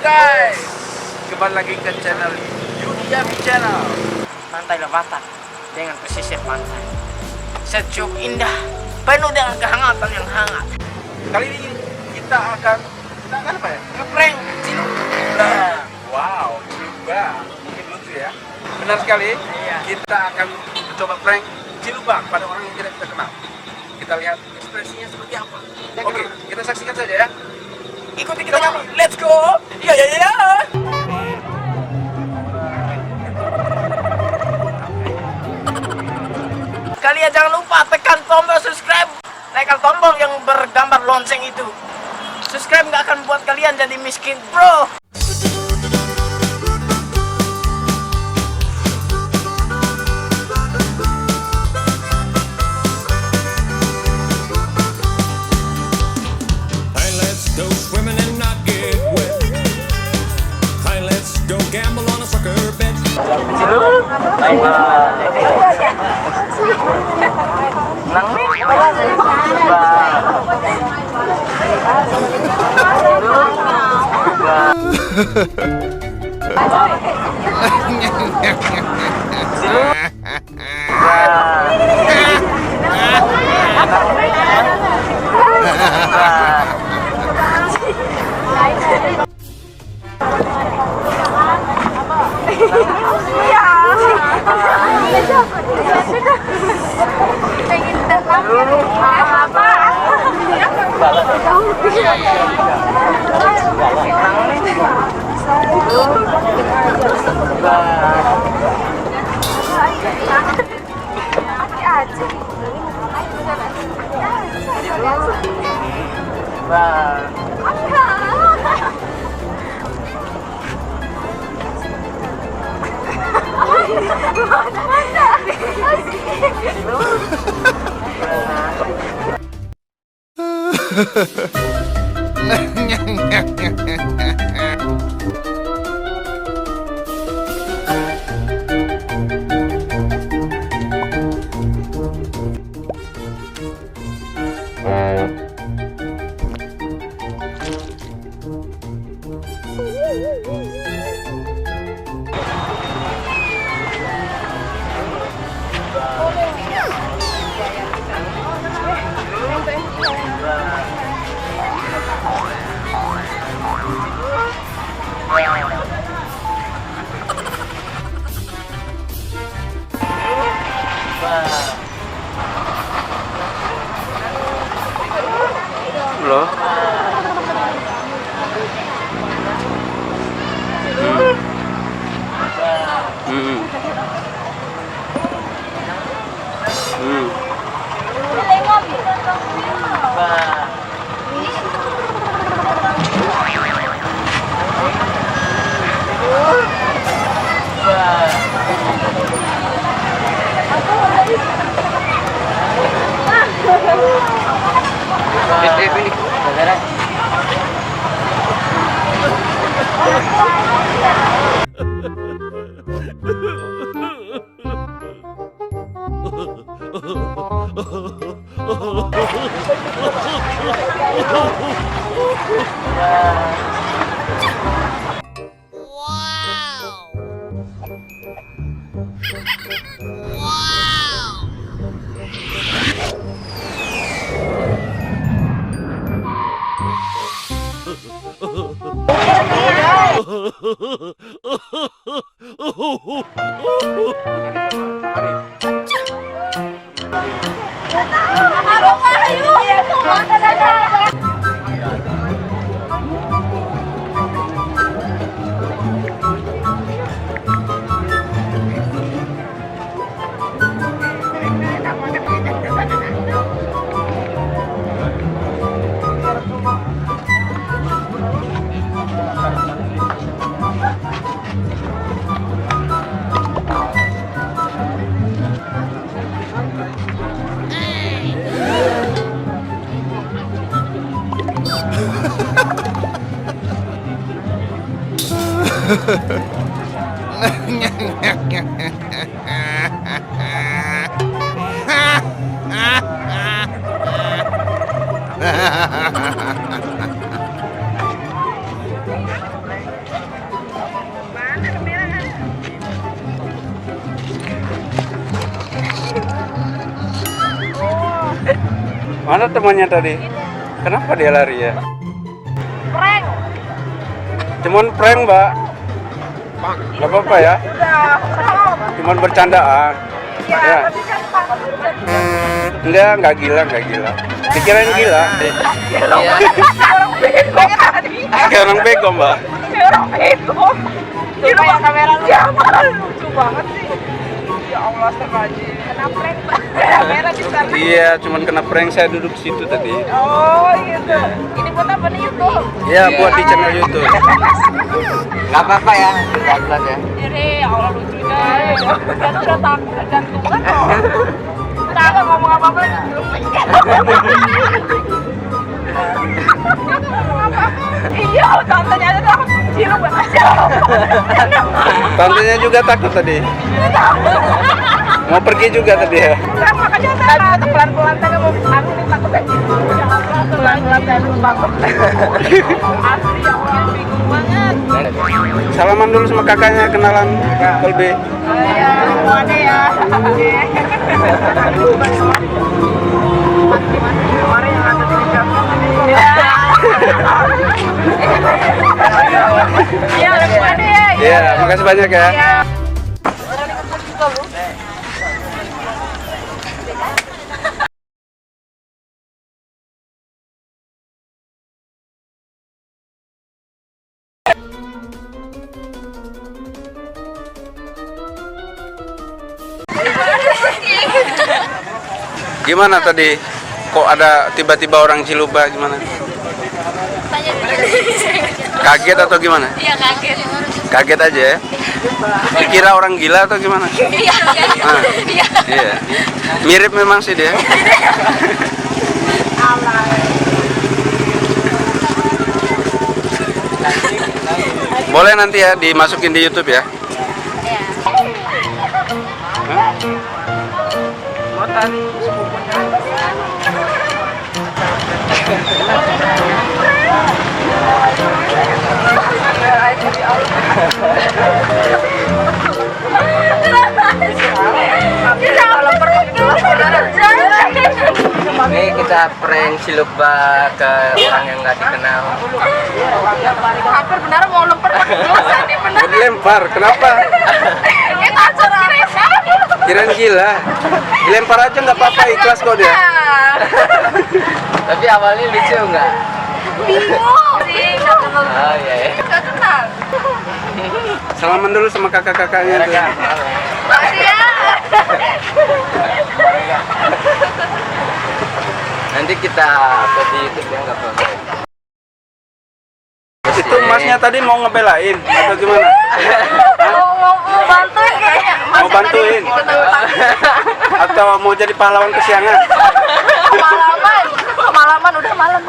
guys, kembali lagi ke channel Yudiami Channel. Pantai Lebatan dengan pesisir pantai sejuk indah, penuh dengan kehangatan yang hangat. Kali ini kita akan apa ya? Ngeprank Ciluba. Wow, Ciluba, mungkin lucu ya. Benar sekali. Iya. Kita akan mencoba prank Ciluba pada orang yang tidak kita kenal. Kita lihat ekspresinya seperti apa. Oke, kita saksikan saja ya. Ikuti kita kami, let's go. Ya ya ya. Kalian jangan lupa tekan tombol subscribe, tekan tombol yang bergambar lonceng itu. Subscribe nggak akan buat kalian jadi miskin, bro. Hey, let's go swimming and not get wet. Hey, let's go gamble on a sucker bet. Loh. Mana temannya tadi? Kenapa dia lari ya? Prank. Cuman prank, Mbak. Gak apa-apa ya? Cuman bercandaan. Ya. Iya, Enggak gila. Dikirain gila. Kayak orang bego, Mbak. orang bego. Ini lupa kamera lu. Ya, lucu banget sih. Ya Allah, astagfirullahaladzim. Kena prank, Mbak. Kamera bisa. Iya, cuman kena prank, saya duduk situ tadi. Oh, gitu. Ini buat apa nih, YouTube? Iya, buat di channel YouTube. Nggak apa-apa ya, jelas ya. Ini ya Allah lucunya. Kan udah takut jantungan kok. Takut ngomong apa-apa. Iya, tantenya aja takut. Cilu banget aja. Tantenya juga takut tadi. Mau pergi juga tadi ya. Kan makanya tadi pelan-pelan tadi mau aku nih takut aja. Pelan-pelan tadi takut. Asli ya Allah, bingung banget. Salaman dulu sama kakaknya, kenalan Kolbe. Iya, ada ya. Kemarin yang ada di Jakarta. Iya, ada ya. Iya, makasih banyak ya. Iya. Gimana tadi? Kok ada tiba-tiba orang Ciluba gimana? Kaget atau gimana? Iya kaget. Kaget aja ya? Dikira orang gila atau gimana? Iya. Ah, Iya. iya. Mirip memang sih dia. Boleh nanti ya dimasukin di YouTube ya. Iya. Hah? Ini kita prank Ciluba ke orang yang nggak dikenal. Hampir benar mau lempar dosa nih benar. Mau dilempar, kenapa? Kita acara Kirain gila. Dilempar aja nggak apa-apa, ikhlas kok dia. Tapi awalnya lucu nggak? bingung sih, nggak kenal. Oh iya. Nggak kenal. Salaman dulu sama kakak-kakaknya tuh. Makasih ya. Nanti kita upload di YouTube ya, nggak apa-apa. Itu masnya tadi mau ngebelain atau gimana? Mau bantuin kayaknya. Mau bantuin? Atau mau jadi pahlawan kesiangan? Malaman udah malam.